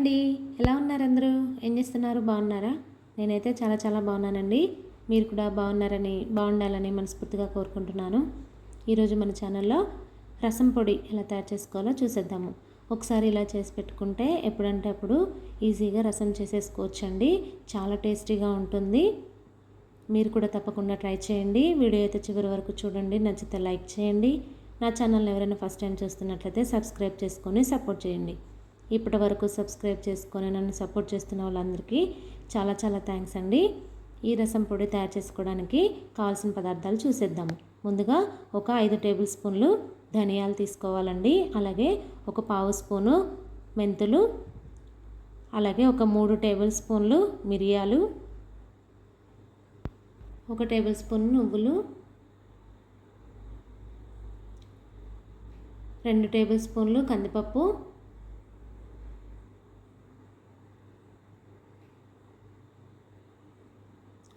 అండి, ఎలా ఉన్నారు అందరూ? ఏం చేస్తున్నారు? బాగున్నారా? నేనైతే చాలా బాగున్నానండి. మీరు కూడా బాగుండాలని మనస్ఫూర్తిగా కోరుకుంటున్నాను. ఈరోజు మన ఛానల్లో రసం పొడి ఎలా తయారు చేసుకోవాలో చూసేద్దాము. ఒకసారి ఇలా చేసి పెట్టుకుంటే ఎప్పుడంటే అప్పుడు ఈజీగా రసం చేసేసుకోవచ్చండి. చాలా టేస్టీగా ఉంటుంది. మీరు కూడా తప్పకుండా ట్రై చేయండి. వీడియో అయితే చివరి వరకు చూడండి. నచ్చితే లైక్ చేయండి. నా ఛానల్ని ఎవరైనా ఫస్ట్ టైం చూస్తున్నట్లయితే సబ్స్క్రైబ్ చేసుకొని సపోర్ట్ చేయండి. ఇప్పటి వరకు సబ్స్క్రైబ్ చేసుకొని నన్ను సపోర్ట్ చేస్తున్న వాళ్ళందరికీ చాలా థ్యాంక్స్ అండి. ఈ రసం పొడి తయారు చేసుకోవడానికి కావాల్సిన పదార్థాలు చూసేద్దాము. ముందుగా ఒక 5 టేబుల్ స్పూన్లు ధనియాలు తీసుకోవాలండి. అలాగే ఒక పావు స్పూను మెంతులు, అలాగే ఒక 3 టేబుల్ స్పూన్లు మిరియాలు, 1 టేబుల్ స్పూన్ నువ్వులు, 2 టేబుల్ స్పూన్లు కందిపప్పు,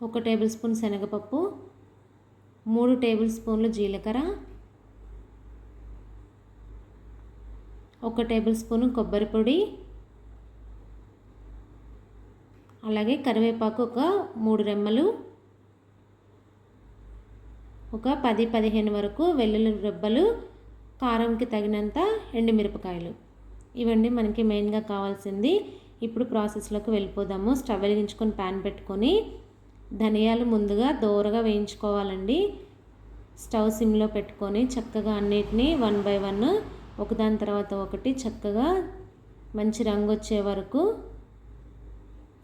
1 టేబుల్ స్పూన్ శనగపప్పు, 3 టేబుల్ స్పూన్లు జీలకర్ర, 1 టేబుల్ స్పూన్ కొబ్బరి పొడి, అలాగే కరివేపాకు ఒక 3 రెమ్మలు, ఒక 10-15 వరకు వెల్లుల్లి రెబ్బలు, కారంకి తగినంత ఎండుమిరపకాయలు. ఇవన్నీ మనకి మెయిన్గా కావాల్సింది. ఇప్పుడు ప్రాసెస్లోకి వెళ్ళిపోదాము. స్టవ్ వెలిగించుకొని ప్యాన్ పెట్టుకొని ధనియాలు ముందుగా దోరగా వేయించుకోవాలండి. స్టవ్ సిమ్లో పెట్టుకొని చక్కగా అన్నిటినీ 1 బై 1 ఒకదాని తర్వాత ఒకటి చక్కగా మంచి రంగు వచ్చే వరకు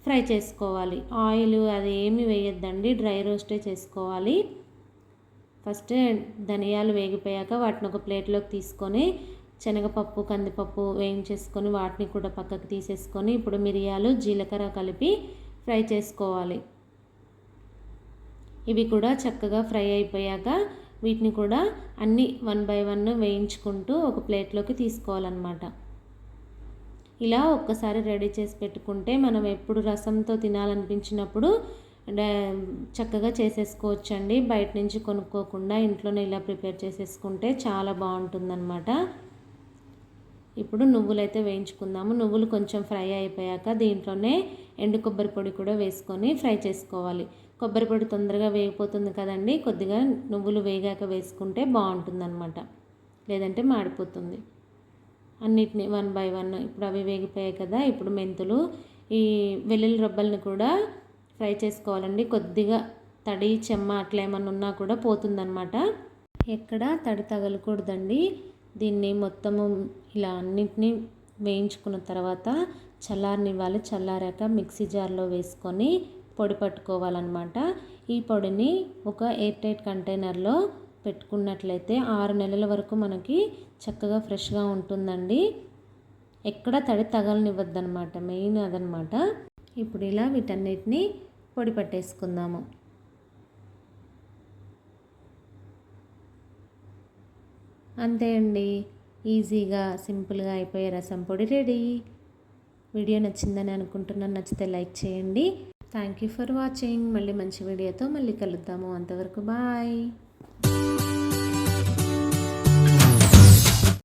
ఫ్రై చేసుకోవాలి. ఆయిల్ అది ఏమి వేయొద్దండి, డ్రై రోస్టే చేసుకోవాలి. ఫస్ట్ ధనియాలు వేగిపోయాక వాటిని ఒక ప్లేట్లోకి తీసుకొని శనగపప్పు కందిపప్పు వేయించేసుకొని వాటిని కూడా పక్కకు తీసేసుకొని ఇప్పుడు మిరియాలు జీలకర్ర కలిపి ఫ్రై చేసుకోవాలి. ఇవి కూడా చక్కగా ఫ్రై అయిపోయాక వీటిని కూడా అన్నీ 1 బై 1 వేయించుకుంటూ ఒక ప్లేట్లోకి తీసుకోవాలన్నమాట. ఇలా ఒక్కసారి రెడీ చేసి పెట్టుకుంటే మనం ఎప్పుడు రసంతో తినాలనిపించినప్పుడు చక్కగా చేసేసుకోవచ్చండి. బయట నుంచి కొనుక్కోకుండా ఇంట్లోనే ఇలా ప్రిపేర్ చేసేసుకుంటే చాలా బాగుంటుందన్నమాట. ఇప్పుడు నువ్వులైతే వేయించుకుందాము. నువ్వులు కొంచెం ఫ్రై అయిపోయాక దీంట్లోనే ఎండు కొబ్బరి పొడి కూడా వేసుకొని ఫ్రై చేసుకోవాలి. కొబ్బరి పొడి తొందరగా వేగిపోతుంది కదండి, కొద్దిగా నువ్వులు వేగాక వేసుకుంటే బాగుంటుందన్నమాట, లేదంటే మాడిపోతుంది. అన్నిటిని 1 బై 1 ఇప్పుడు అవి వేగిపోయాయి కదా. ఇప్పుడు మెంతులు, ఈ వెల్లుల్లి రబ్బల్ని కూడా ఫ్రై చేసుకోవాలండి. కొద్దిగా తడి చెమ్మ అట్లా ఏమన్నా ఉన్నా కూడా పోతుందన్నమాట. ఎక్కడ తడి తగలకూడదండి. దీన్ని మొత్తము ఇలా అన్నిటినీ వేయించుకున్న తర్వాత చల్లారనివ్వాలి. చల్లారాక మిక్సీ జార్లో వేసుకొని పొడి పట్టుకోవాలన్నమాట. ఈ పొడిని ఒక ఎయిర్ టైట్ కంటైనర్లో పెట్టుకున్నట్లయితే 6 నెలల వరకు మనకి చక్కగా ఫ్రెష్గా ఉంటుందండి. ఎక్కడ తడి తగలనివ్వద్దనమాట, మెయిన్ అదనమాట. ఇప్పుడు ఇలా వీటన్నిటిని పొడి పట్టేసుకుందాము. అంతే అండి, ఈజీగా సింపుల్గా అయిపోయే రసం పొడి రెడీ. వీడియో నచ్చిందని అనుకుంటున్నాను. నచ్చితే లైక్ చేయండి. Thank you for watching. మళ్ళీ మంచి వీడియోతో మళ్ళీ కలుద్దాము. అంతవరకు బాయ్.